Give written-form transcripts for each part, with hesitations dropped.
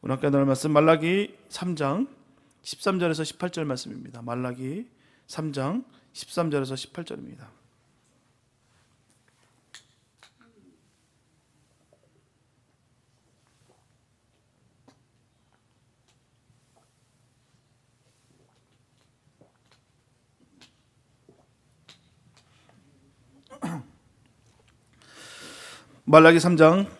오늘 함께 나눌 말씀 말라기 3장 13절에서 18절 말씀입니다. 말라기 3장 13절에서 18절입니다. 말라기 3장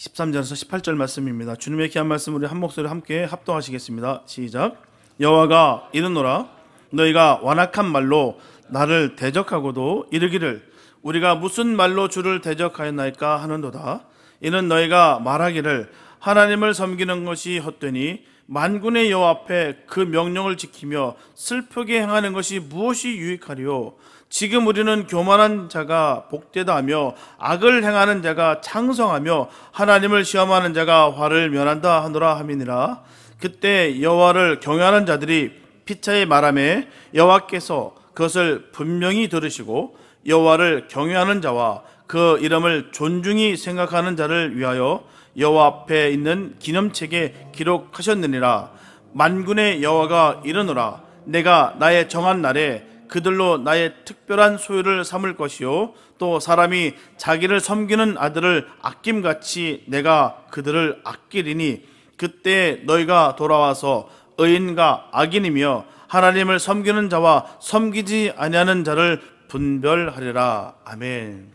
13절에서 18절 말씀입니다. 주님의 귀한 말씀 우리 한 목소리로 함께 합동하시겠습니다. 시작. 여호와가 이르노라 너희가 완악한 말로 나를 대적하고도 이르기를 우리가 무슨 말로 주를 대적하였나이까 하는도다. 이는 너희가 말하기를 하나님을 섬기는 것이 헛되니 만군의 여호와 앞에 그 명령을 지키며 슬프게 행하는 것이 무엇이 유익하리요. 지금 우리는 교만한 자가 복되다 하며 악을 행하는 자가 창성하며 하나님을 시험하는 자가 화를 면한다 하노라 함이니라. 그때 여호와를 경외하는 자들이 피차에 말하매 여호와께서 그것을 분명히 들으시고 여호와를 경외하는 자와 그 이름을 존중히 생각하는 자를 위하여 여호와 앞에 있는 기념책에 기록하셨느니라. 만군의 여호와가 이르노라 내가 나의 정한 날에 그들로 나의 특별한 소유를 삼을 것이요 또 사람이 자기를 섬기는 아들을 아낌같이 내가 그들을 아끼리니 그때 너희가 돌아와서 의인과 악인이며 하나님을 섬기는 자와 섬기지 아니하는 자를 분별하리라. 아멘.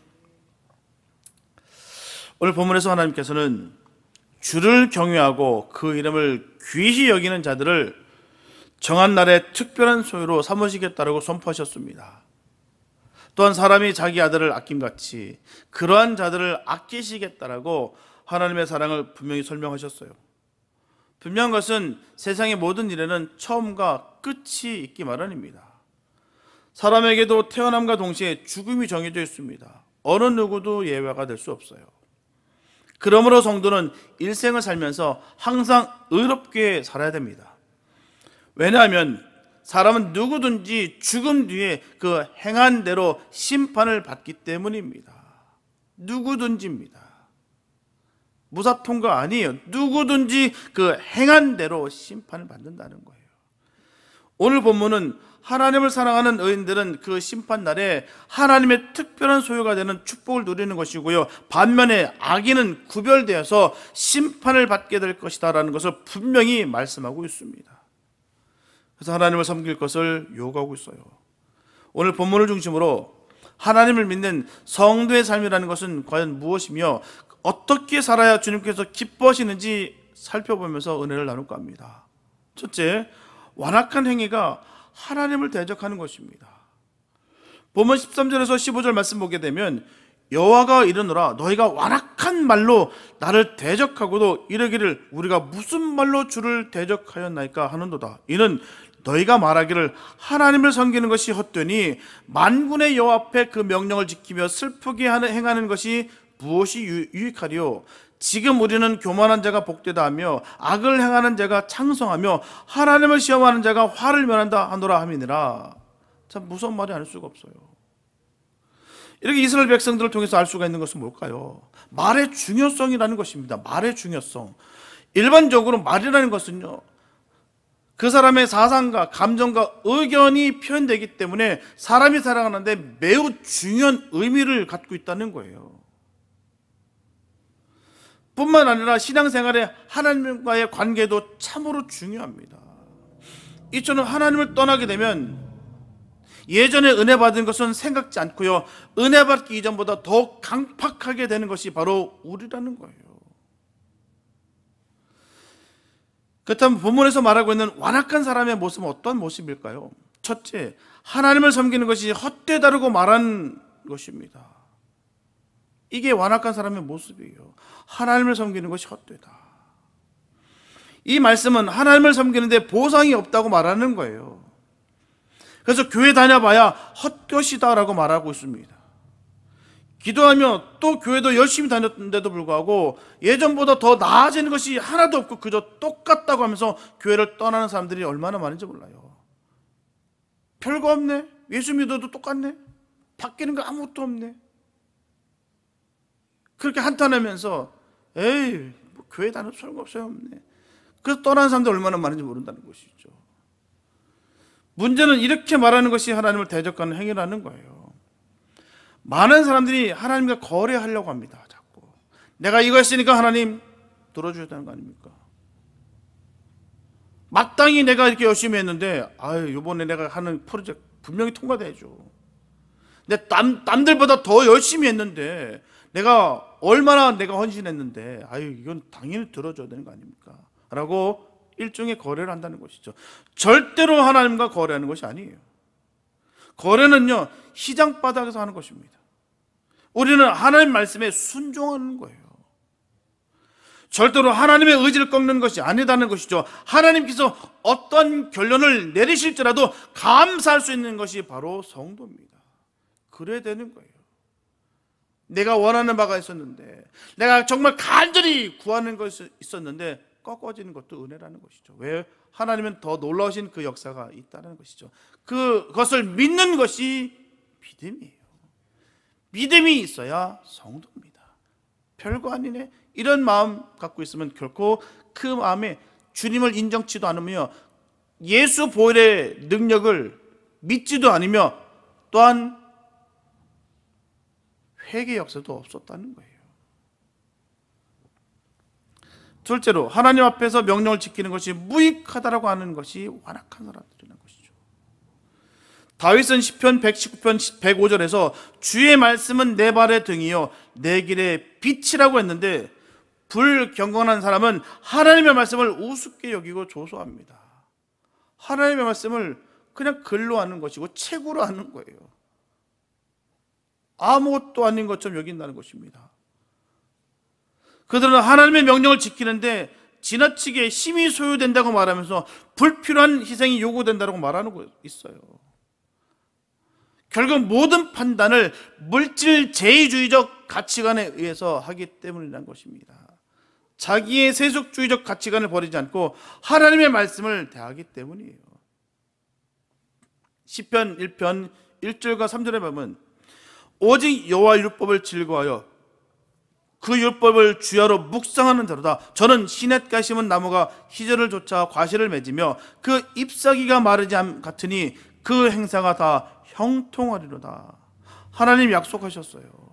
오늘 본문에서 하나님께서는 주를 경외하고 그 이름을 귀히 여기는 자들을 정한 날에 특별한 소유로 삼으시겠다라고 선포하셨습니다. 또한 사람이 자기 아들을 아낌같이 그러한 자들을 아끼시겠다라고 하나님의 사랑을 분명히 설명하셨어요. 분명한 것은 세상의 모든 일에는 처음과 끝이 있기 마련입니다. 사람에게도 태어남과 동시에 죽음이 정해져 있습니다. 어느 누구도 예외가 될 수 없어요. 그러므로 성도는 일생을 살면서 항상 의롭게 살아야 됩니다. 왜냐하면 사람은 누구든지 죽음 뒤에 그 행한 대로 심판을 받기 때문입니다. 누구든지입니다. 무사통과 아니에요. 누구든지 그 행한 대로 심판을 받는다는 거예요. 오늘 본문은 하나님을 사랑하는 의인들은 그 심판날에 하나님의 특별한 소유가 되는 축복을 누리는 것이고요, 반면에 악인은 구별되어서 심판을 받게 될 것이다 라는 것을 분명히 말씀하고 있습니다. 그래서 하나님을 섬길 것을 요구하고 있어요. 오늘 본문을 중심으로 하나님을 믿는 성도의 삶이라는 것은 과연 무엇이며 어떻게 살아야 주님께서 기뻐하시는지 살펴보면서 은혜를 나눌까 합니다. 첫째, 완악한 행위가 하나님을 대적하는 것입니다. 본문 13절에서 15절 말씀 보게 되면 여호와가 이르노라 너희가 완악한 말로 나를 대적하고도 이르기를 우리가 무슨 말로 주를 대적하였나이까 하는도다. 이는 너희가 말하기를 하나님을 섬기는 것이 헛되니 만군의 여호와 앞에 그 명령을 지키며 슬프게 행하는 것이 무엇이 유익하리요. 지금 우리는 교만한 자가 복되다 하며 악을 행하는 자가 창성하며 하나님을 시험하는 자가 화를 면한다 하노라 함이니라. 참 무서운 말이 아닐 수가 없어요. 이렇게 이스라엘 백성들을 통해서 알 수가 있는 것은 뭘까요? 말의 중요성이라는 것입니다. 말의 중요성. 일반적으로 말이라는 것은요, 그 사람의 사상과 감정과 의견이 표현되기 때문에 사람이 살아가는데 매우 중요한 의미를 갖고 있다는 거예요. 뿐만 아니라 신앙생활에 하나님과의 관계도 참으로 중요합니다. 이처럼 하나님을 떠나게 되면 예전에 은혜 받은 것은 생각지 않고요, 은혜 받기 이전보다 더 강팍하게 되는 것이 바로 우리라는 거예요. 그렇다면 본문에서 말하고 있는 완악한 사람의 모습은 어떤 모습일까요? 첫째, 하나님을 섬기는 것이 헛되다라고 말하는 것입니다. 이게 완악한 사람의 모습이에요. 하나님을 섬기는 것이 헛되다. 이 말씀은 하나님을 섬기는데 보상이 없다고 말하는 거예요. 그래서 교회 다녀봐야 헛것이다 라고 말하고 있습니다. 기도하며 또 교회도 열심히 다녔는데도 불구하고 예전보다 더 나아지는 것이 하나도 없고 그저 똑같다고 하면서 교회를 떠나는 사람들이 얼마나 많은지 몰라요. 별거 없네. 예수 믿어도 똑같네. 바뀌는 거 아무것도 없네. 그렇게 한탄하면서 에이 교회 다녀도 소용없네. 그래서 떠나는 사람들 얼마나 많은지 모른다는 것이죠. 문제는 이렇게 말하는 것이 하나님을 대적하는 행위라는 거예요. 많은 사람들이 하나님과 거래하려고 합니다. 자꾸 내가 이거 했으니까 하나님 들어줘야 되는 거 아닙니까? 마땅히 내가 이렇게 열심히 했는데 이번에 내가 하는 프로젝트 분명히 통과돼야죠. 남들보다 더 열심히 했는데 얼마나 내가 헌신했는데 이건 당연히 들어줘야 되는 거 아닙니까? 라고 일종의 거래를 한다는 것이죠. 절대로 하나님과 거래하는 것이 아니에요. 거래는요, 시장 바닥에서 하는 것입니다. 우리는 하나님 말씀에 순종하는 거예요. 절대로 하나님의 의지를 꺾는 것이 아니다는 것이죠. 하나님께서 어떤 결론을 내리실지라도 감사할 수 있는 것이 바로 성도입니다. 그래야 되는 거예요. 내가 원하는 바가 있었는데, 내가 정말 간절히 구하는 것이 있었는데 꺾어지는 것도 은혜라는 것이죠. 왜? 하나님은 더 놀라우신 그 역사가 있다는 것이죠. 그것을 믿는 것이 믿음이에요. 믿음이 있어야 성도입니다. 별거 아니네, 이런 마음 갖고 있으면 결코 그 마음에 주님을 인정치도 않으며 예수 보혈의 능력을 믿지도 않으며 또한 회개 역사도 없었다는 거예요. 둘째로, 하나님 앞에서 명령을 지키는 것이 무익하다라고 하는 것이 완악한 사람들이라는 것이죠. 다윗은 시편 119편 105절에서 주의 말씀은 내 발의 등이요 내 길의 빛이라고 했는데, 불경건한 사람은 하나님의 말씀을 우습게 여기고 조소합니다. 하나님의 말씀을 그냥 글로 하는 것이고 책으로 하는 거예요. 아무것도 아닌 것처럼 여긴다는 것입니다. 그들은 하나님의 명령을 지키는데 지나치게 힘이 소요된다고 말하면서 불필요한 희생이 요구된다고 말하는 거 있어요. 결국 모든 판단을 물질 제의주의적 가치관에 의해서 하기 때문이라는 것입니다. 자기의 세속주의적 가치관을 버리지 않고 하나님의 말씀을 대하기 때문이에요. 시편 1편 1절과 3절에 보면 오직 여호와 율법을 즐거워하여 그 율법을 주야로 묵상하는 자로다. 저는 시냇가에 심은 나무가 희절을 쫓아 과실을 맺으며 그 잎사귀가 마르지 않 같으니 그 행사가 다 형통하리로다. 하나님 약속하셨어요.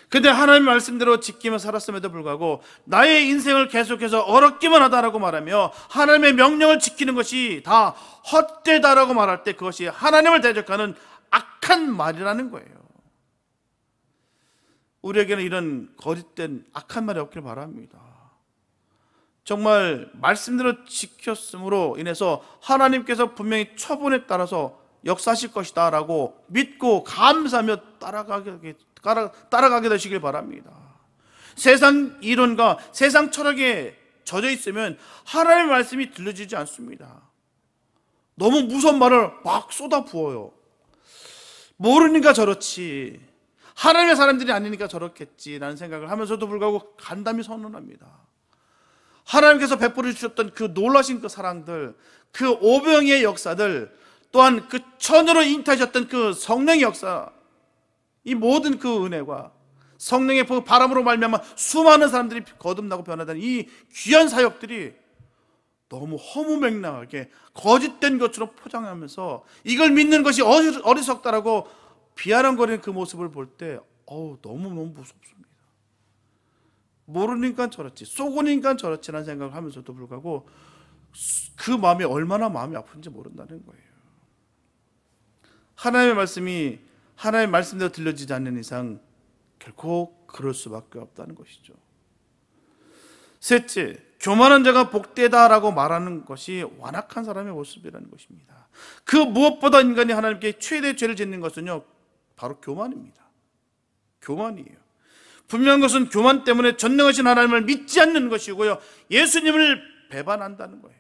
근데 하나님 말씀대로 지키며 살았음에도 불구하고 나의 인생을 계속해서 어렵기만 하다라고 말하며 하나님의 명령을 지키는 것이 다 헛되다라고 말할 때 그것이 하나님을 대적하는 악한 말이라는 거예요. 우리에게는 이런 거짓된 악한 말이 없길 바랍니다. 정말 말씀대로 지켰음으로 인해서 하나님께서 분명히 처분에 따라서 역사하실 것이다 라고 믿고 감사하며 따라가게 되시길 바랍니다. 세상 이론과 세상 철학에 젖어 있으면 하나님의 말씀이 들려지지 않습니다. 너무 무서운 말을 막 쏟아 부어요. 모르니까 저렇지, 하나님의 사람들이 아니니까 저렇겠지라는 생각을 하면서도 불구하고 간담히 선언합니다. 하나님께서 베풀어 주셨던 그 놀라신 그 사랑들, 그 오병의 역사들, 또한 그 천으로 잉태하셨던 그 성령의 역사, 이 모든 그 은혜와 성령의 그 바람으로 말미암아 수많은 사람들이 거듭나고 변화된 이 귀한 사역들이 너무 허무맹랑하게 거짓된 것처럼 포장하면서 이걸 믿는 것이 어리석다라고 비아냥거리는 그 모습을 볼 때 너무너무 무섭습니다. 모르니까 저렇지, 쏘고니까 저렇지라는 생각을 하면서도 불구하고 그 마음이 얼마나 마음이 아픈지 모른다는 거예요. 하나님의 말씀이 하나님의 말씀대로 들려지지 않는 이상 결코 그럴 수밖에 없다는 것이죠. 셋째, 교만한 자가 복되다라고 말하는 것이 완악한 사람의 모습이라는 것입니다. 그 무엇보다 인간이 하나님께 최대의 죄를 짓는 것은요, 바로 교만입니다. 교만이에요. 분명한 것은 교만 때문에 전능하신 하나님을 믿지 않는 것이고요, 예수님을 배반한다는 거예요.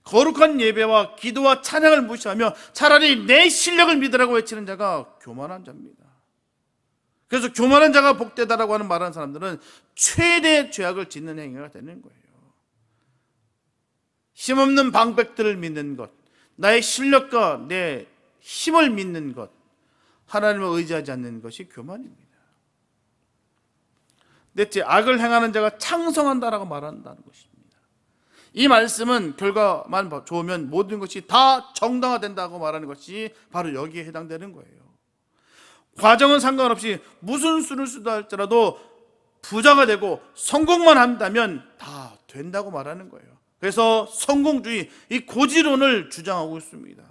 거룩한 예배와 기도와 찬양을 무시하며 차라리 내 실력을 믿으라고 외치는 자가 교만한 자입니다. 그래서 교만한 자가 복되다라고 하는 말하는 사람들은 최대의 죄악을 짓는 행위가 되는 거예요. 힘없는 방백들을 믿는 것, 나의 실력과 내 힘을 믿는 것, 하나님을 의지하지 않는 것이 교만입니다. 넷째, 악을 행하는 자가 창성한다라고 말한다는 것입니다. 이 말씀은 결과만 좋으면 모든 것이 다 정당화된다고 말하는 것이 바로 여기에 해당되는 거예요. 과정은 상관없이 무슨 수를 쓰다 할지라도 부자가 되고 성공만 한다면 다 된다고 말하는 거예요. 그래서 성공주의, 이 고지론을 주장하고 있습니다.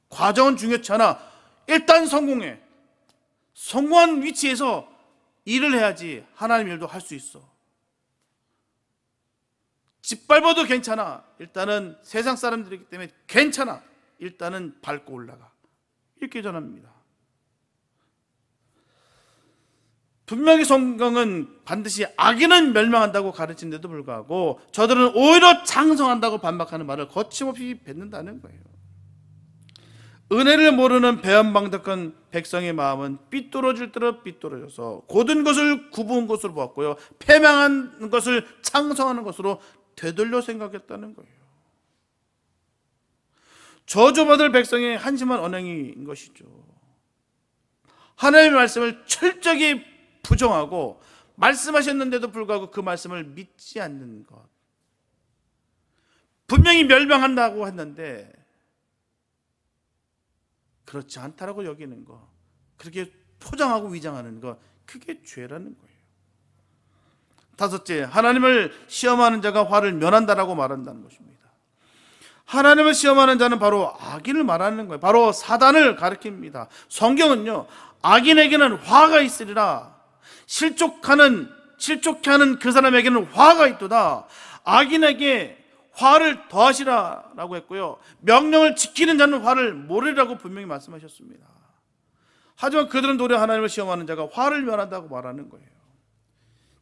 과정은 중요치 않아. 일단 성공해. 성공한 위치에서 일을 해야지 하나님 일도 할 수 있어. 짓밟아도 괜찮아. 일단은 세상 사람들이기 때문에 괜찮아. 일단은 밟고 올라가. 이렇게 전합니다. 분명히 성경은 반드시 악인은 멸망한다고 가르치는데도 불구하고 저들은 오히려 창성한다고 반박하는 말을 거침없이 뱉는다는 거예요. 은혜를 모르는 배은망덕한 백성의 마음은 삐뚤어질 대로 삐뚤어져서 고든 것을 굽은 것으로 보았고요, 패망한 것을 창성하는 것으로 되돌려 생각했다는 거예요. 저주받을 백성의 한심한 언행인 것이죠. 하나님의 말씀을 철저히 부정하고 말씀하셨는데도 불구하고 그 말씀을 믿지 않는 것. 분명히 멸망한다고 했는데 그렇지 않다라고 여기는 것, 그렇게 포장하고 위장하는 것, 그게 죄라는 거예요. 다섯째, 하나님을 시험하는 자가 화를 면한다라고 말한다는 것입니다. 하나님을 시험하는 자는 바로 악인을 말하는 거예요. 바로 사단을 가리킵니다. 성경은요, 악인에게는 화가 있으리라, 실족해 하는 그 사람에게는 화가 있도다, 악인에게 화를 더하시라라고 했고요, 명령을 지키는 자는 화를 모르리라고 분명히 말씀하셨습니다. 하지만 그들은 도리어 하나님을 시험하는 자가 화를 면한다고 말하는 거예요.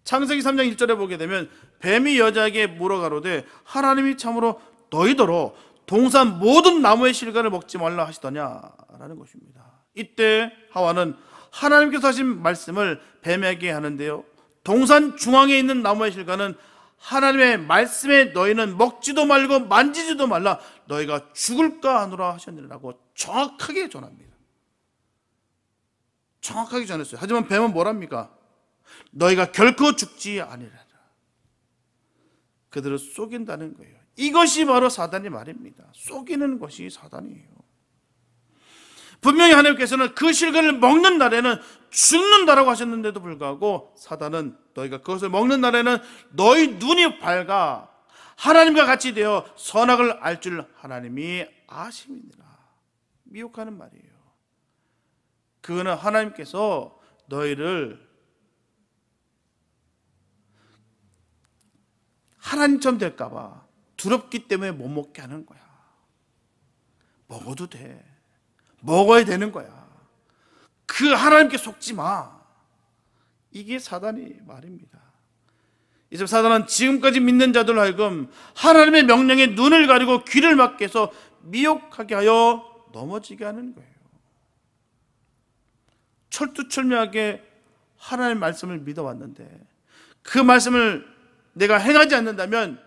창세기 3장 1절에 보게 되면 뱀이 여자에게 물어가로되 하나님이 참으로 너희더러 동산 모든 나무의 실과를 먹지 말라 하시더냐라는 것입니다. 이때 하와는 하나님께서 하신 말씀을 뱀에게 하는데요, 동산 중앙에 있는 나무의 실과는 하나님의 말씀에 너희는 먹지도 말고 만지지도 말라, 너희가 죽을까 하노라 하셨느라고 정확하게 전합니다. 정확하게 전했어요. 하지만 뱀은 뭐랍니까? 너희가 결코 죽지 아니하리라. 그들을 속인다는 거예요. 이것이 바로 사단의 말입니다. 속이는 것이 사단이에요. 분명히 하나님께서는 그 실과를 먹는 날에는 죽는다라고 하셨는데도 불구하고 사단은 너희가 그것을 먹는 날에는 너희 눈이 밝아 하나님과 같이 되어 선악을 알 줄 하나님이 아심이니라. 미혹하는 말이에요. 그거는 하나님께서 너희를 하나님처럼 될까봐 두렵기 때문에 못 먹게 하는 거야. 먹어도 돼. 먹어야 되는 거야. 그 하나님께 속지 마. 이게 사단의 말입니다. 이제 사단은 지금까지 믿는 자들로 하여금 하나님의 명령에 눈을 가리고 귀를 막게 해서 미혹하게 하여 넘어지게 하는 거예요. 철두철미하게 하나님의 말씀을 믿어왔는데 그 말씀을 내가 행하지 않는다면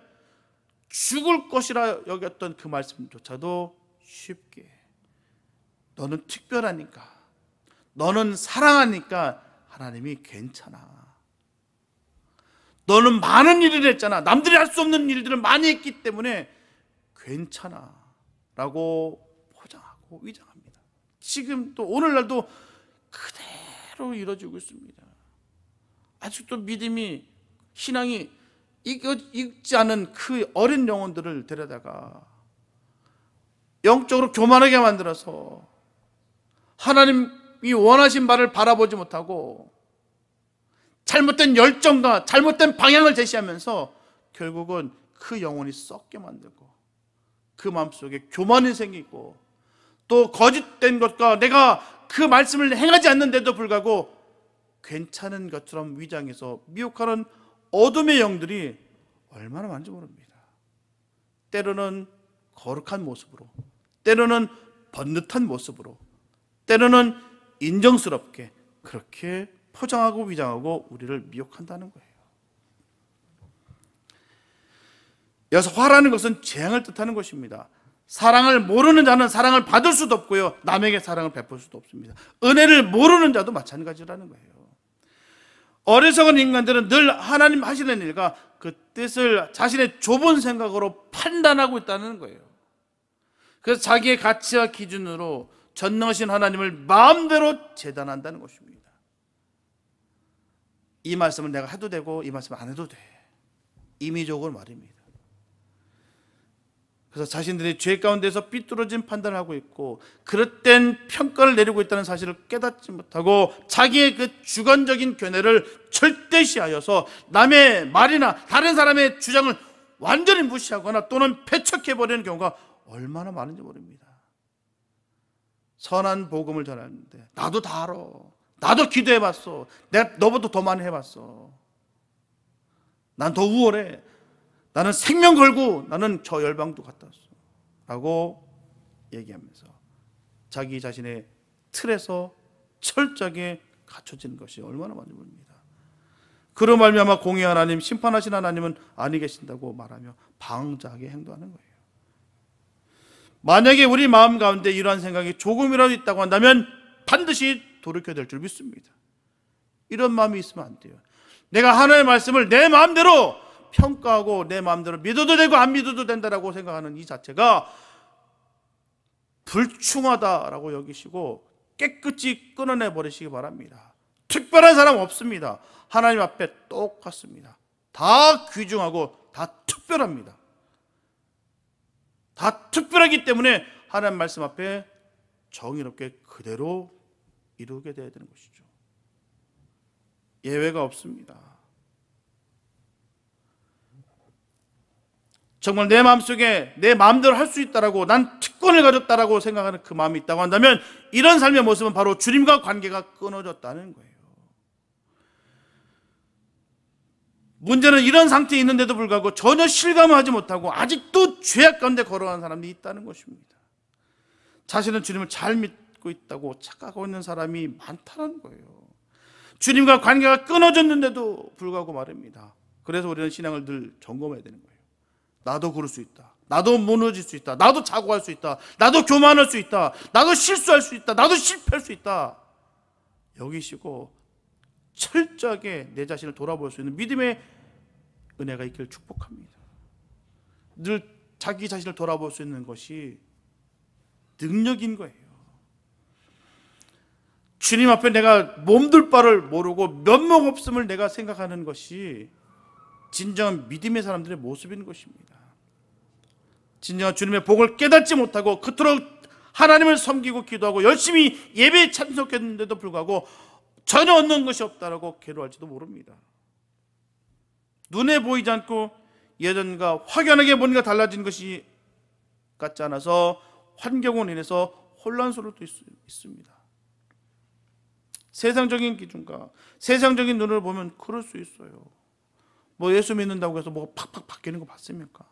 죽을 것이라 여겼던 그 말씀조차도 쉽게, 너는 특별하니까, 너는 사랑하니까 하나님이 괜찮아, 너는 많은 일을 했잖아, 남들이 할 수 없는 일들을 많이 했기 때문에 괜찮아 라고 포장하고 위장합니다. 지금 또 오늘날도 그대로 이루어지고 있습니다. 아직도 믿음이, 신앙이 익지 않은 그 어린 영혼들을 데려다가 영적으로 교만하게 만들어서 하나님이 원하신 바를 바라보지 못하고 잘못된 열정과 잘못된 방향을 제시하면서 결국은 그 영혼이 썩게 만들고 그 마음속에 교만이 생기고 또 거짓된 것과 내가 그 말씀을 행하지 않는데도 불구하고 괜찮은 것처럼 위장해서 미혹하는 어둠의 영들이 얼마나 많은지 모릅니다. 때로는 거룩한 모습으로, 때로는 번듯한 모습으로, 때로는 인정스럽게 그렇게 포장하고 위장하고 우리를 미혹한다는 거예요. 여기서 화라는 것은 재앙을 뜻하는 것입니다. 사랑을 모르는 자는 사랑을 받을 수도 없고요, 남에게 사랑을 베풀 수도 없습니다. 은혜를 모르는 자도 마찬가지라는 거예요. 어리석은 인간들은 늘 하나님 하시는 일과 그 뜻을 자신의 좁은 생각으로 판단하고 있다는 거예요. 그래서 자기의 가치와 기준으로 전능하신 하나님을 마음대로 재단한다는 것입니다. 이 말씀을 내가 해도 되고 이 말씀을 안 해도 돼. 임의적으로 말입니다. 그래서 자신들이 죄 가운데서 삐뚤어진 판단을 하고 있고 그릇된 평가를 내리고 있다는 사실을 깨닫지 못하고 자기의 그 주관적인 견해를 절대시하여서 남의 말이나 다른 사람의 주장을 완전히 무시하거나 또는 배척해버리는 경우가 얼마나 많은지 모릅니다. 선한 복음을 전하는데 나도 다 알아. 나도 기도해봤어. 내가 너보다 더 많이 해봤어. 난 더 우월해. 나는 생명 걸고 나는 저 열방도 갔다 왔어 라고 얘기하면서 자기 자신의 틀에서 철저하게 갖춰지는 것이 얼마나 많이 모릅니다. 그로 말미암아 공의 하나님, 심판하신 하나님은 아니 계신다고 말하며 방자하게 행동하는 거예요. 만약에 우리 마음 가운데 이러한 생각이 조금이라도 있다고 한다면 반드시 돌이켜야 될 줄 믿습니다. 이런 마음이 있으면 안 돼요. 내가 하나님의 말씀을 내 마음대로 평가하고 내 마음대로 믿어도 되고 안 믿어도 된다라고 생각하는 이 자체가 불충하다라고 여기시고 깨끗이 끊어내 버리시기 바랍니다. 특별한 사람 없습니다. 하나님 앞에 똑같습니다. 다 귀중하고 다 특별합니다. 다 특별하기 때문에 하나님 말씀 앞에 정의롭게 그대로 이루게 되어야 되는 것이죠. 예외가 없습니다. 정말 내 마음속에 내 마음대로 할 수 있다라고 난 특권을 가졌다라고 생각하는 그 마음이 있다고 한다면 이런 삶의 모습은 바로 주님과 관계가 끊어졌다는 거예요. 문제는 이런 상태에 있는데도 불구하고 전혀 실감을 하지 못하고 아직도 죄악 가운데 걸어가는 사람이 있다는 것입니다. 자신은 주님을 잘 믿고 있다고 착각하고 있는 사람이 많다는 거예요. 주님과 관계가 끊어졌는데도 불구하고 말입니다. 그래서 우리는 신앙을 늘 점검해야 되는 거예요. 나도 그럴 수 있다. 나도 무너질 수 있다. 나도 자고할 수 있다. 나도 교만할 수 있다. 나도 실수할 수 있다. 나도 실패할 수 있다. 여기시고 철저하게 내 자신을 돌아볼 수 있는 믿음의 은혜가 있기를 축복합니다. 늘 자기 자신을 돌아볼 수 있는 것이 능력인 거예요. 주님 앞에 내가 몸둘 바를 모르고 면목 없음을 내가 생각하는 것이 진정한 믿음의 사람들의 모습인 것입니다. 진정한 주님의 복을 깨닫지 못하고 그토록 하나님을 섬기고 기도하고 열심히 예배에 참석했는데도 불구하고 전혀 얻는 것이 없다라고 괴로워할지도 모릅니다. 눈에 보이지 않고 예전과 확연하게 뭔가 달라진 것이 같지 않아서 환경으로 인해서 혼란스러울 수 있습니다. 세상적인 기준과 세상적인 눈을 보면 그럴 수 있어요. 뭐 예수 믿는다고 해서 뭐가 팍팍 바뀌는 거 봤습니까?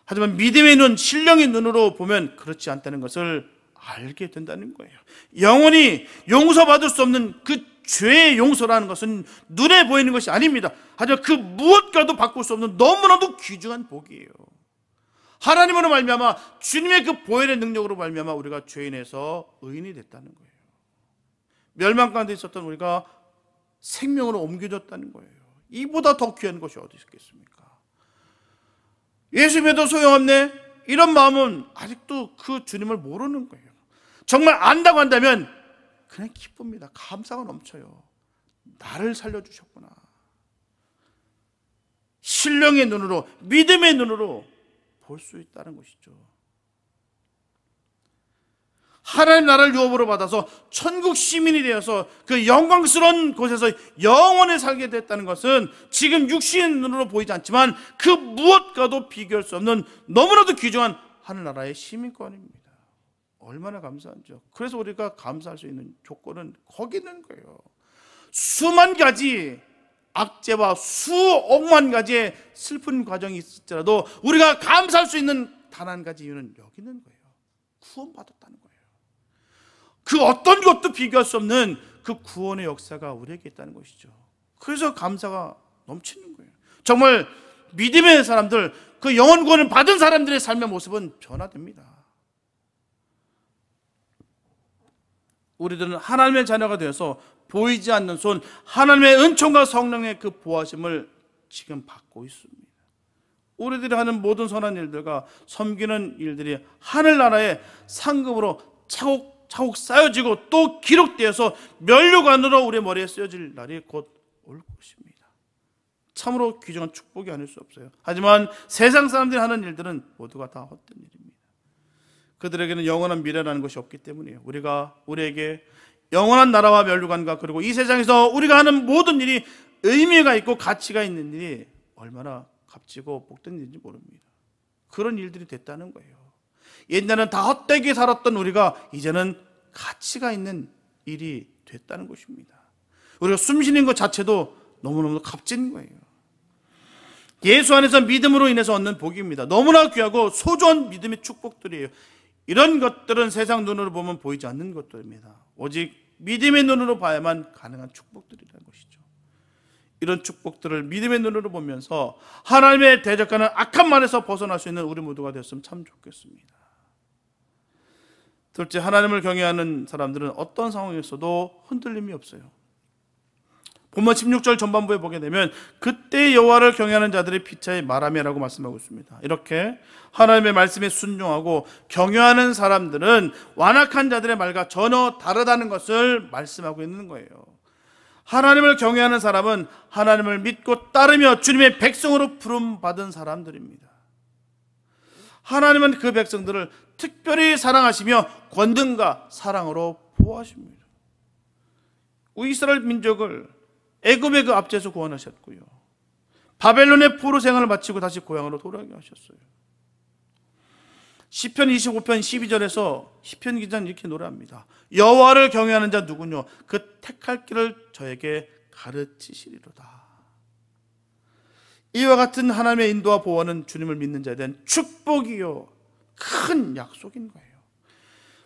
하지만 믿음의 눈, 신령의 눈으로 보면 그렇지 않다는 것을 알게 된다는 거예요. 영원히 용서받을 수 없는 그 죄의 용서라는 것은 눈에 보이는 것이 아닙니다. 하지만 그 무엇과도 바꿀 수 없는 너무나도 귀중한 복이에요. 하나님으로 말미암아 주님의 그 보혈의 능력으로 말미암아 우리가 죄인에서 의인이 됐다는 거예요. 멸망 가운데 있었던 우리가 생명으로 옮겨졌다는 거예요. 이보다 더 귀한 것이 어디 있겠습니까? 예수 믿어도 소용없네? 이런 마음은 아직도 그 주님을 모르는 거예요. 정말 안다고 한다면 그냥 기쁩니다. 감사가 넘쳐요. 나를 살려주셨구나. 신령의 눈으로, 믿음의 눈으로 볼 수 있다는 것이죠. 하나님 나라를 유업으로 받아서 천국 시민이 되어서 그 영광스러운 곳에서 영원히 살게 됐다는 것은 지금 육신의 눈으로 보이지 않지만 그 무엇과도 비교할 수 없는 너무나도 귀중한 하늘나라의 시민권입니다. 얼마나 감사한죠. 그래서 우리가 감사할 수 있는 조건은 거기 있는 거예요. 수만 가지 악재와 수억만 가지의 슬픈 과정이 있을지라도 우리가 감사할 수 있는 단 한 가지 이유는 여기 있는 거예요. 구원받았다는 거예요. 그 어떤 것도 비교할 수 없는 그 구원의 역사가 우리에게 있다는 것이죠. 그래서 감사가 넘치는 거예요. 정말 믿음의 사람들, 그 영원 구원을 받은 사람들의 삶의 모습은 변화됩니다. 우리들은 하나님의 자녀가 되어서 보이지 않는 손, 하나님의 은총과 성령의 그 보호하심을 지금 받고 있습니다. 우리들이 하는 모든 선한 일들과 섬기는 일들이 하늘나라의 상급으로 차곡차곡 쌓여지고 또 기록되어서 면류관으로 우리 머리에 쓰여질 날이 곧 올 것입니다. 참으로 귀중한 축복이 아닐 수 없어요. 하지만 세상 사람들이 하는 일들은 모두가 다 헛된 일입니다. 그들에게는 영원한 미래라는 것이 없기 때문이에요. 우리에게 영원한 나라와 면류관과 그리고 이 세상에서 우리가 하는 모든 일이 의미가 있고 가치가 있는 일이 얼마나 값지고 복된 일인지 모릅니다. 그런 일들이 됐다는 거예요. 옛날에는 다 헛되게 살았던 우리가 이제는 가치가 있는 일이 됐다는 것입니다. 우리가 숨 쉬는 것 자체도 너무너무 값진 거예요. 예수 안에서 믿음으로 인해서 얻는 복입니다. 너무나 귀하고 소중한 믿음의 축복들이에요. 이런 것들은 세상 눈으로 보면 보이지 않는 것들입니다. 오직 믿음의 눈으로 봐야만 가능한 축복들이라는 것이죠. 이런 축복들을 믿음의 눈으로 보면서 하나님의 대적하는 악한 말에서 벗어날 수 있는 우리 모두가 되었으면 참 좋겠습니다. 둘째, 하나님을 경외하는 사람들은 어떤 상황에서도 흔들림이 없어요. 본문 16절 전반부에 보게 되면 그때 여호와를 경외하는 자들의 피차에 말하며라고 말씀하고 있습니다. 이렇게 하나님의 말씀에 순종하고 경외하는 사람들은 완악한 자들의 말과 전혀 다르다는 것을 말씀하고 있는 거예요. 하나님을 경외하는 사람은 하나님을 믿고 따르며 주님의 백성으로 부름받은 사람들입니다. 하나님은 그 백성들을 특별히 사랑하시며 권능과 사랑으로 보호하십니다. 이스라엘 민족을 애굽의 그 압제에서 구원하셨고요, 바벨론의 포로 생활을 마치고 다시 고향으로 돌아가게 하셨어요. 시편 25편 12절에서 시편 기자는 이렇게 노래합니다. 여호와를 경외하는 자 누구뇨? 그 택할 길을 저에게 가르치시리로다. 이와 같은 하나님의 인도와 보호는 주님을 믿는 자에 대한 축복이요, 큰 약속인 거예요.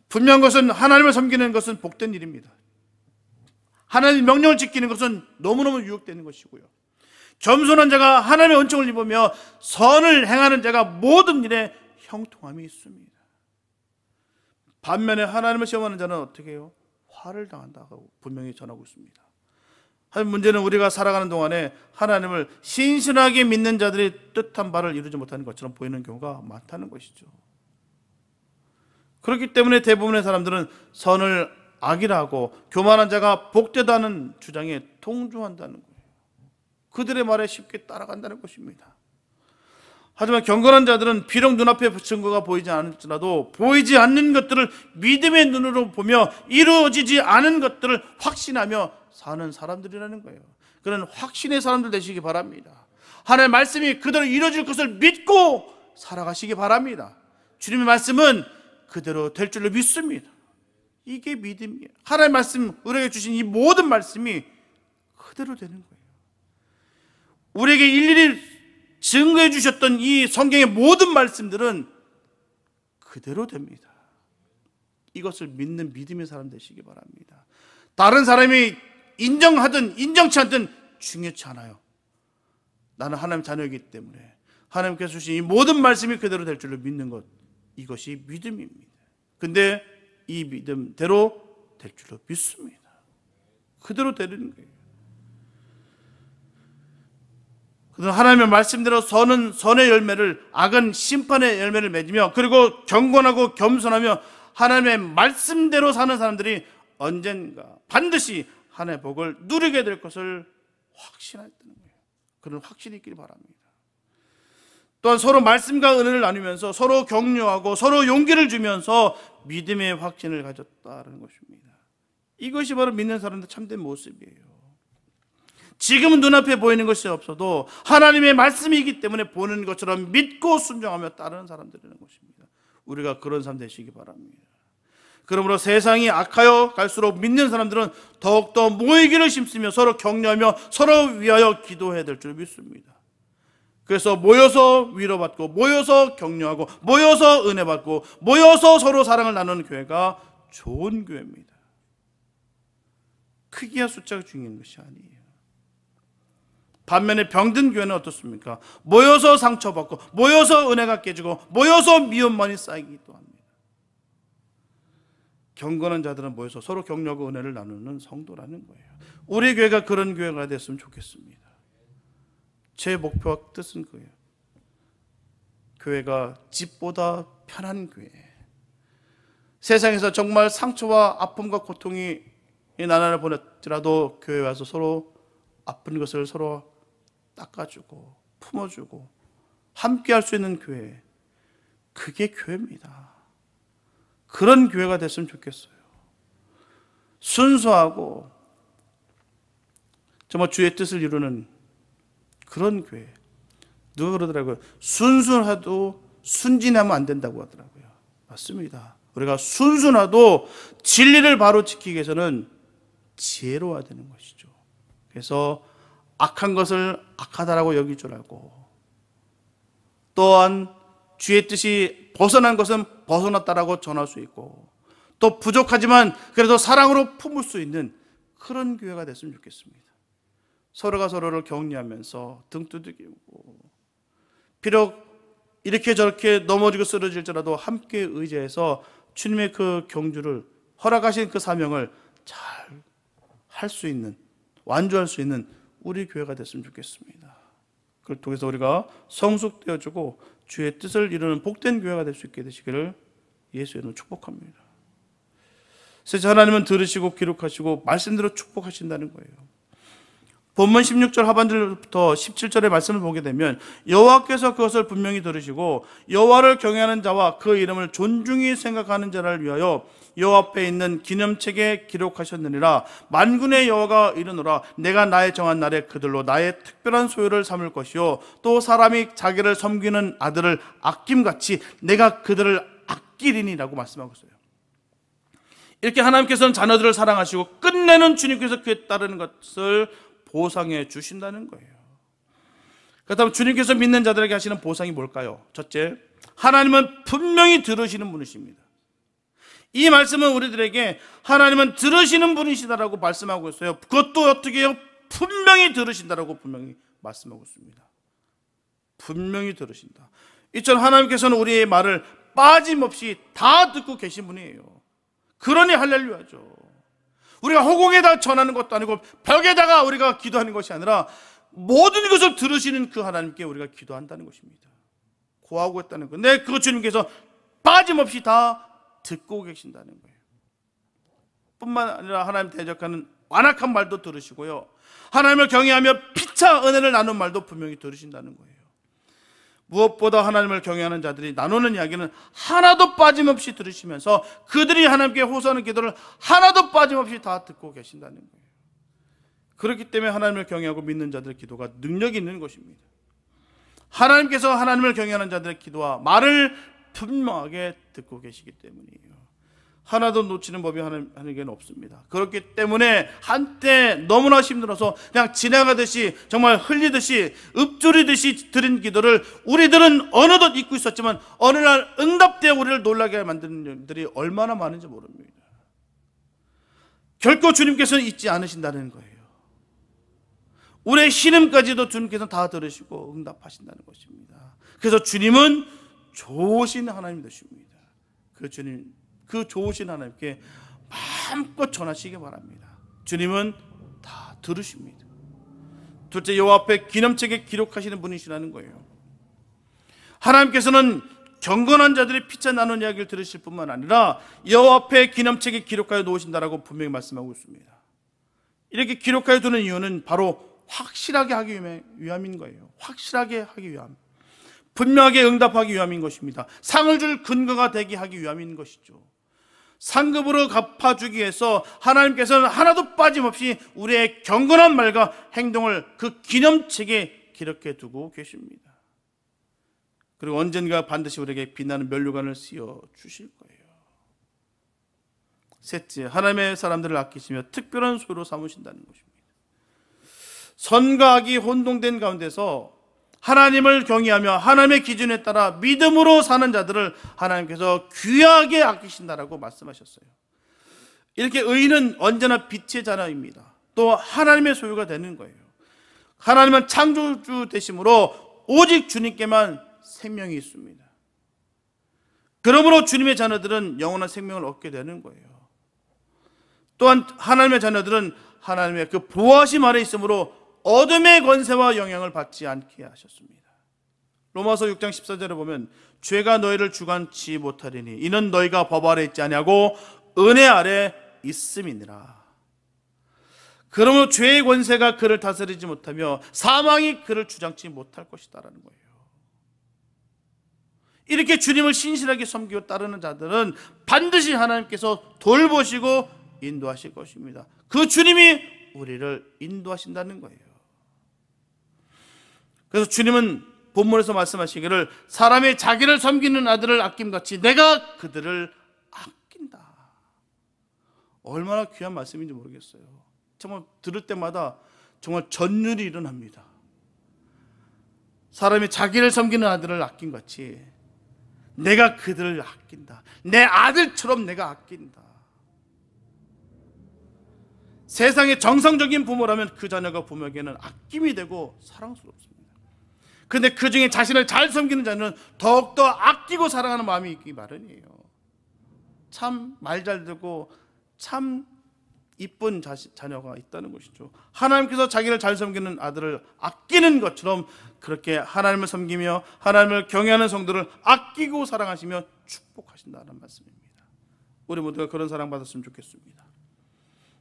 분명한 것은 하나님을 섬기는 것은 복된 일입니다. 하나님의 명령을 지키는 것은 너무너무 유혹되는 것이고요, 겸손한 자가 하나님의 은총을 입으며 선을 행하는 자가 모든 일에 형통함이 있습니다. 반면에 하나님을 시험하는 자는 어떻게 해요? 화를 당한다고 분명히 전하고 있습니다. 하지만 문제는 우리가 살아가는 동안에 하나님을 신실하게 믿는 자들이 뜻한 바를 이루지 못하는 것처럼 보이는 경우가 많다는 것이죠. 그렇기 때문에 대부분의 사람들은 선을 악이라 하고 교만한 자가 복되다는 주장에 동조한다는 거예요. 그들의 말에 쉽게 따라간다는 것입니다. 하지만 경건한 자들은 비록 눈앞에 증거가 보이지 않을지라도 보이지 않는 것들을 믿음의 눈으로 보며 이루어지지 않은 것들을 확신하며 사는 사람들이라는 거예요. 그런 확신의 사람들 되시기 바랍니다. 하나님의 말씀이 그대로 이루어질 것을 믿고 살아가시기 바랍니다. 주님의 말씀은 그대로 될 줄로 믿습니다. 이게 믿음이에요. 하나님의 말씀, 우리에게 주신 이 모든 말씀이 그대로 되는 거예요. 우리에게 일일이 증거해 주셨던 이 성경의 모든 말씀들은 그대로 됩니다. 이것을 믿는 믿음의 사람 되시기 바랍니다. 다른 사람이 인정하든 인정치 않든 중요치 않아요. 나는 하나님 자녀이기 때문에 하나님께서 주신 이 모든 말씀이 그대로 될 줄로 믿는 것, 이것이 믿음입니다. 근데 이 믿음대로 될 줄로 믿습니다. 그대로 되는 거예요. 하나님의 말씀대로 선은 선의 열매를, 악은 심판의 열매를 맺으며, 그리고 경건하고 겸손하며 하나님의 말씀대로 사는 사람들이 언젠가 반드시 하나님의 복을 누리게 될 것을 확신했다는 거예요. 그런 확신이 있기를 바랍니다. 또한 서로 말씀과 은혜를 나누면서 서로 격려하고 서로 용기를 주면서 믿음의 확신을 가졌다는 것입니다. 이것이 바로 믿는 사람들 참된 모습이에요. 지금은 눈앞에 보이는 것이 없어도 하나님의 말씀이기 때문에 보는 것처럼 믿고 순종하며 따르는 사람들이라는 것입니다. 우리가 그런 사람 되시기 바랍니다. 그러므로 세상이 악하여 갈수록 믿는 사람들은 더욱더 모이기를 힘쓰며 서로 격려하며 서로 위하여 기도해야 될 줄 믿습니다. 그래서 모여서 위로받고, 모여서 격려하고, 모여서 은혜받고, 모여서 서로 사랑을 나누는 교회가 좋은 교회입니다. 크기와 숫자가 중요한 것이 아니에요. 반면에 병든 교회는 어떻습니까? 모여서 상처받고, 모여서 은혜가 깨지고, 모여서 미움만이 쌓이기도 합니다. 경건한 자들은 모여서 서로 격려하고 은혜를 나누는 성도라는 거예요. 우리 교회가 그런 교회가 됐으면 좋겠습니다. 제 목표와 뜻은 그예요. 교회가 집보다 편한 교회. 세상에서 정말 상처와 아픔과 고통이 이 나날을 보냈더라도 교회에 와서 서로 아픈 것을 서로 닦아주고 품어주고 함께 할 수 있는 교회, 그게 교회입니다. 그런 교회가 됐으면 좋겠어요. 순수하고 정말 주의 뜻을 이루는 그런 교회. 누가 그러더라고요. 순순해도 순진하면 안 된다고 하더라고요. 맞습니다. 우리가 순순하도 진리를 바로 지키기 위해서는 지혜로워야 되는 것이죠. 그래서 악한 것을 악하다라고 여길 줄 알고, 또한 주의 뜻이 벗어난 것은 벗어났다라고 전할 수 있고, 또 부족하지만 그래도 사랑으로 품을 수 있는 그런 교회가 됐으면 좋겠습니다. 서로가 서로를 격려하면서 등 두들기고, 비록 이렇게 저렇게 넘어지고 쓰러질지라도 함께 의지해서 주님의 그 경주를, 허락하신 그 사명을 잘 할 수 있는, 완주할 수 있는 우리 교회가 됐으면 좋겠습니다. 그걸 통해서 우리가 성숙되어지고 주의 뜻을 이루는 복된 교회가 될 수 있게 되시기를 예수의 이름으로 축복합니다. 그래서 하나님은 들으시고 기록하시고 말씀대로 축복하신다는 거예요. 본문 16절 하반절부터 17절의 말씀을 보게 되면 여호와께서 그것을 분명히 들으시고 여호와를 경외하는 자와 그 이름을 존중히 생각하는 자를 위하여 여호와 앞에 있는 기념책에 기록하셨느니라. 만군의 여호와가 이르노라. 내가 나의 정한 날에 그들로 나의 특별한 소유를 삼을 것이요 또 사람이 자기를 섬기는 아들을 아낌같이 내가 그들을 아끼리니라고 말씀하고 있어요. 이렇게 하나님께서는 자녀들을 사랑하시고 끝내는 주님께서 그에 따르는 것을 보상해 주신다는 거예요. 그렇다면 주님께서 믿는 자들에게 하시는 보상이 뭘까요? 첫째, 하나님은 분명히 들으시는 분이십니다. 이 말씀은 우리들에게 하나님은 들으시는 분이시다라고 말씀하고 있어요. 그것도 어떻게 해요? 분명히 들으신다라고 분명히 말씀하고 있습니다. 분명히 들으신다. 이처럼 하나님께서는 우리의 말을 빠짐없이 다 듣고 계신 분이에요. 그러니 할렐루야죠. 우리가 허공에다 전하는 것도 아니고 벽에다가 우리가 기도하는 것이 아니라 모든 것을 들으시는 그 하나님께 우리가 기도한다는 것입니다. 고하고 있다는 것. 근데 그 주님께서 빠짐없이 다 듣고 계신다는 거예요. 뿐만 아니라 하나님 대적하는 완악한 말도 들으시고요, 하나님을 경외하며 피차 은혜를 나눈 말도 분명히 들으신다는 거예요. 무엇보다 하나님을 경외하는 자들이 나누는 이야기는 하나도 빠짐없이 들으시면서 그들이 하나님께 호소하는 기도를 하나도 빠짐없이 다 듣고 계신다는 거예요. 그렇기 때문에 하나님을 경외하고 믿는 자들의 기도가 능력이 있는 것입니다. 하나님께서 하나님을 경외하는 자들의 기도와 말을 분명하게 듣고 계시기 때문이에요. 하나도 놓치는 법이 하나님께는 없습니다. 그렇기 때문에 한때 너무나 힘들어서 그냥 지나가듯이 정말 흘리듯이 읊조리듯이 드린 기도를 우리들은 어느덧 잊고 있었지만 어느 날 응답되어 우리를 놀라게 만드는 일들이 얼마나 많은지 모릅니다. 결코 주님께서는 잊지 않으신다는 거예요. 우리의 신음까지도 주님께서는 다 들으시고 응답하신다는 것입니다. 그래서 주님은 좋으신 하나님 되십니다. 그 주님, 그 좋으신 하나님께 마음껏 전하시기 바랍니다. 주님은 다 들으십니다. 둘째, 여호와 앞에 기념책에 기록하시는 분이시라는 거예요. 하나님께서는 경건한 자들이 피차 나눈 이야기를 들으실 뿐만 아니라 여호와 앞에 기념책에 기록하여 놓으신다라고 분명히 말씀하고 있습니다. 이렇게 기록하여 두는 이유는 바로 확실하게 하기 위함인 거예요. 확실하게 하기 위함, 분명하게 응답하기 위함인 것입니다. 상을 줄 근거가 되게 하기 위함인 것이죠. 상급으로 갚아주기 위해서 하나님께서는 하나도 빠짐없이 우리의 경건한 말과 행동을 그 기념책에 기록해 두고 계십니다. 그리고 언젠가 반드시 우리에게 빛나는 면류관을 씌워 주실 거예요. 셋째, 하나님의 사람들을 아끼시며 특별한 소유로 삼으신다는 것입니다. 선과 악이 혼동된 가운데서 하나님을 경외하며 하나님의 기준에 따라 믿음으로 사는 자들을 하나님께서 귀하게 아끼신다라고 말씀하셨어요. 이렇게 의인은 언제나 빛의 자녀입니다. 또 하나님의 소유가 되는 거예요. 하나님은 창조주 되심으로 오직 주님께만 생명이 있습니다. 그러므로 주님의 자녀들은 영원한 생명을 얻게 되는 거예요. 또한 하나님의 자녀들은 하나님의 그 보호하심 아래 있으므로 어둠의 권세와 영향을 받지 않게 하셨습니다. 로마서 6장 14절에 보면 죄가 너희를 주관치 못하리니 이는 너희가 법 아래 있지 아니하고 은혜 아래 있음이니라. 그러므로 죄의 권세가 그를 다스리지 못하며 사망이 그를 주장치 못할 것이다라는 거예요. 이렇게 주님을 신실하게 섬기고 따르는 자들은 반드시 하나님께서 돌보시고 인도하실 것입니다. 그 주님이 우리를 인도하신다는 거예요. 그래서 주님은 본문에서 말씀하시기를 사람이 자기를 섬기는 아들을 아낌같이 내가 그들을 아낀다. 얼마나 귀한 말씀인지 모르겠어요. 정말 들을 때마다 정말 전율이 일어납니다. 사람이 자기를 섬기는 아들을 아낌같이 내가 그들을 아낀다. 내 아들처럼 내가 아낀다. 세상의 정상적인 부모라면 그 자녀가 부모에게는 아낌이 되고 사랑스럽습니다. 그런데 그 중에 자신을 잘 섬기는 자녀는 더욱더 아끼고 사랑하는 마음이 있기 마련이에요. 참 말 잘 듣고 참 이쁜 자녀가 있다는 것이죠. 하나님께서 자기를 잘 섬기는 아들을 아끼는 것처럼 그렇게 하나님을 섬기며 하나님을 경외하는 성도를 아끼고 사랑하시며 축복하신다는 말씀입니다. 우리 모두가 그런 사랑 받았으면 좋겠습니다.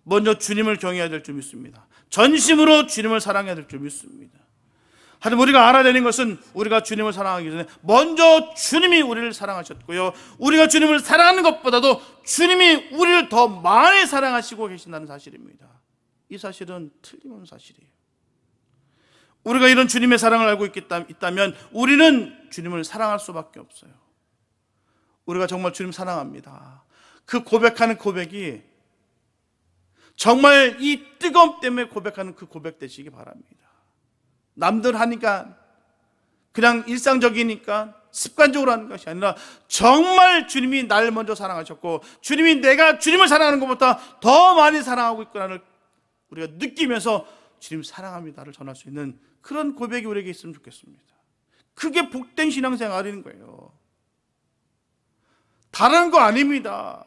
먼저 주님을 경외해야 될 줄 믿습니다. 전심으로 주님을 사랑해야 될 줄 믿습니다. 하지만 우리가 알아야 되는 것은 우리가 주님을 사랑하기 전에 먼저 주님이 우리를 사랑하셨고요, 우리가 주님을 사랑하는 것보다도 주님이 우리를 더 많이 사랑하시고 계신다는 사실입니다. 이 사실은 틀림없는 사실이에요. 우리가 이런 주님의 사랑을 알고 있다면 우리는 주님을 사랑할 수밖에 없어요. 우리가 정말 주님 사랑합니다, 그 고백하는 고백이 정말 이 뜨거움 때문에 고백하는 그 고백 되시기 바랍니다. 남들 하니까 그냥 일상적이니까 습관적으로 하는 것이 아니라 정말 주님이 나를 먼저 사랑하셨고 주님이 내가 주님을 사랑하는 것보다 더 많이 사랑하고 있구나를 우리가 느끼면서 주님 사랑합니다를 전할 수 있는 그런 고백이 우리에게 있으면 좋겠습니다. 그게 복된 신앙생활인 거예요. 다른 거 아닙니다.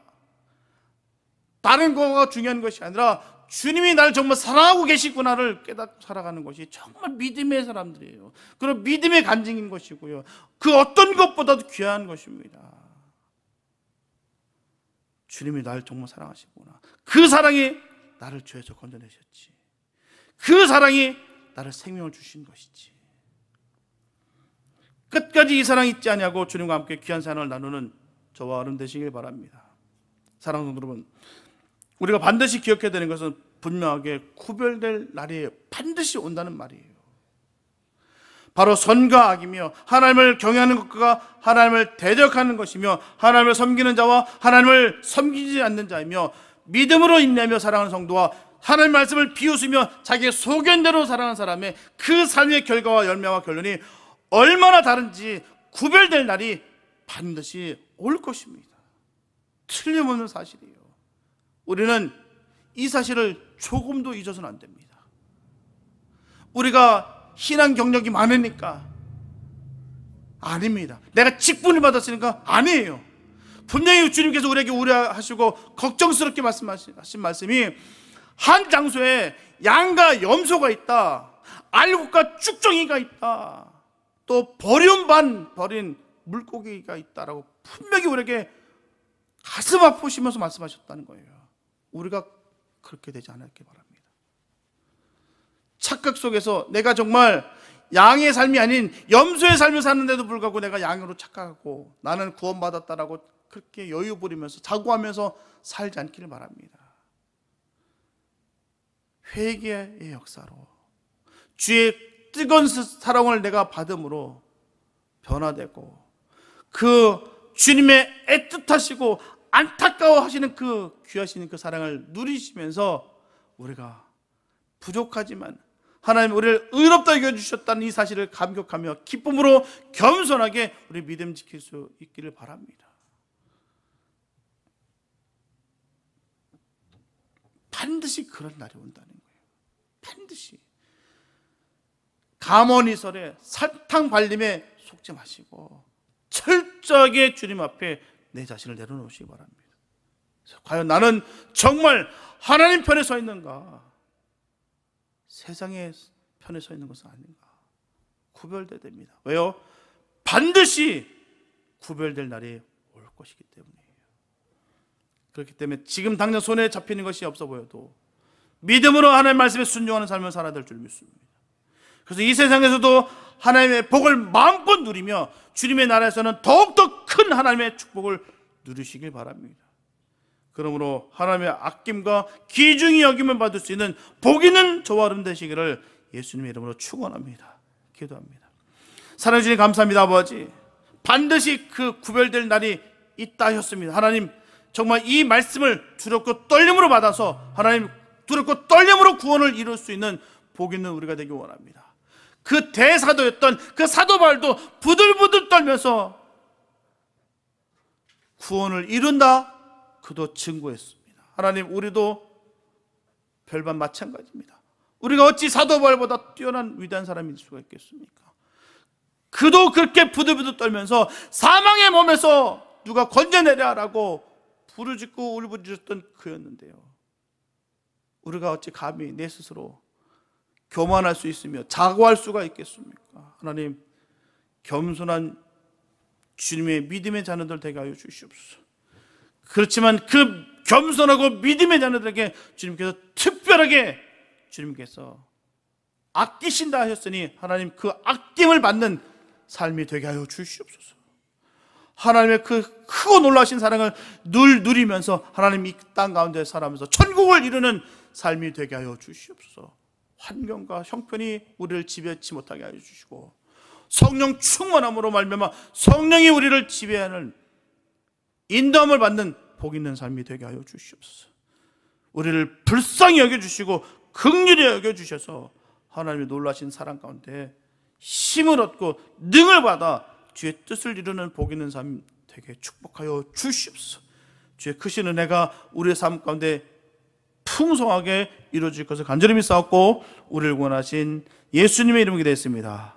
다른 거가 중요한 것이 아니라 주님이 나를 정말 사랑하고 계시구나를 깨닫고 살아가는 것이 정말 믿음의 사람들이에요. 그런 믿음의 간증인 것이고요, 그 어떤 것보다도 귀한 것입니다. 주님이 나를 정말 사랑하시구나, 그 사랑이 나를 죄에서 건져내셨지, 그 사랑이 나를 생명을 주신 것이지. 끝까지 이 사랑이 있지 않냐고 주님과 함께 귀한 사랑을 나누는 저와 여러분 되시길 바랍니다. 사랑하는 여러분, 우리가 반드시 기억해야 되는 것은 분명하게 구별될 날이 반드시 온다는 말이에요. 바로 선과 악이며 하나님을 경외하는 것과 하나님을 대적하는 것이며 하나님을 섬기는 자와 하나님을 섬기지 않는 자이며 믿음으로 인내하며 사랑하는 성도와 하나님의 말씀을 비웃으며 자기의 소견대로 사랑하는 사람의 그 삶의 결과와 열매와 결론이 얼마나 다른지 구별될 날이 반드시 올 것입니다. 틀림없는 사실이에요. 우리는 이 사실을 조금도 잊어서는 안 됩니다. 우리가 신앙 경력이 많으니까 아닙니다. 내가 직분을 받았으니까 아니에요. 분명히 주님께서 우리에게 우려하시고 걱정스럽게 말씀하신 말씀이 한 장소에 양과 염소가 있다, 알곡과 쭉정이가 있다, 또 버린 물고기가 있다라고 분명히 우리에게 가슴 아프시면서 말씀하셨다는 거예요. 우리가 그렇게 되지 않았길 바랍니다. 착각 속에서 내가 정말 양의 삶이 아닌 염소의 삶을 사는데도 불구하고 내가 양으로 착각하고 나는 구원받았다라고 그렇게 여유 부리면서 자고하면서 살지 않기를 바랍니다. 회개의 역사로 주의 뜨거운 사랑을 내가 받음으로 변화되고 그 주님의 애틋하시고 안타까워하시는 그 귀하신 그 사랑을 누리시면서 우리가 부족하지만 하나님 우리를 의롭다 여겨주셨다는 이 사실을 감격하며 기쁨으로 겸손하게 우리 믿음 지킬 수 있기를 바랍니다. 반드시 그런 날이 온다는 거예요. 반드시. 감언이설에 사탕 발림에 속지 마시고 철저하게 주님 앞에 내 자신을 내려놓으시기 바랍니다. 과연 나는 정말 하나님 편에 서 있는가? 세상의 편에 서 있는 것은 아닌가? 구별돼야 됩니다. 왜요? 반드시 구별될 날이 올 것이기 때문이에요. 그렇기 때문에 지금 당장 손에 잡히는 것이 없어 보여도 믿음으로 하나님의 말씀에 순종하는 삶을 살아야 될 줄 믿습니다. 그래서 이 세상에서도 하나님의 복을 마음껏 누리며 주님의 나라에서는 더욱더 큰 하나님의 축복을 누리시길 바랍니다. 그러므로 하나님의 아낌과 귀중히 여김을 받을 수 있는 복 있는 저와 여러분 되시기를 예수님의 이름으로 축원합니다. 기도합니다. 사랑해 주님 감사합니다. 아버지, 반드시 그 구별될 날이 있다 하셨습니다. 하나님, 정말 이 말씀을 두렵고 떨림으로 받아서 하나님 두렵고 떨림으로 구원을 이룰 수 있는 복 있는 우리가 되기 원합니다. 그 대사도였던 그 사도 바울도 부들부들 떨면서 구원을 이룬다, 그도 증거했습니다. 하나님, 우리도 별반 마찬가지입니다. 우리가 어찌 사도 바울보다 뛰어난 위대한 사람일 수가 있겠습니까? 그도 그렇게 부들부들 떨면서 사망의 몸에서 누가 건져내랴라고 부르짖고 울부짖었던 그였는데요, 우리가 어찌 감히 내 스스로 교만할 수 있으며 자고할 수가 있겠습니까? 하나님, 겸손한 주님의 믿음의 자녀들 되게 하여 주시옵소서. 그렇지만 그 겸손하고 믿음의 자녀들에게 주님께서 특별하게 주님께서 아끼신다 하셨으니 하나님, 그 아낌을 받는 삶이 되게 하여 주시옵소서. 하나님의 그 크고 놀라신 사랑을 늘 누리면서 하나님 이 땅 가운데 살아가면서 천국을 이루는 삶이 되게 하여 주시옵소서. 환경과 형편이 우리를 지배치 못하게 하여 주시고 성령 충만함으로 말미암아 성령이 우리를 지배하는 인도함을 받는 복 있는 삶이 되게 하여 주시옵소서. 우리를 불쌍히 여겨주시고 긍휼히 여겨주셔서 하나님의 놀라신 사랑 가운데 힘을 얻고 능을 받아 주의 뜻을 이루는 복 있는 삶 되게 축복하여 주시옵소서. 주의 크신 은혜가 우리의 삶 가운데 풍성하게 이루어질 것을 간절히 믿사옵고 우리를 구원하신 예수님의 이름으로 기도했습니다.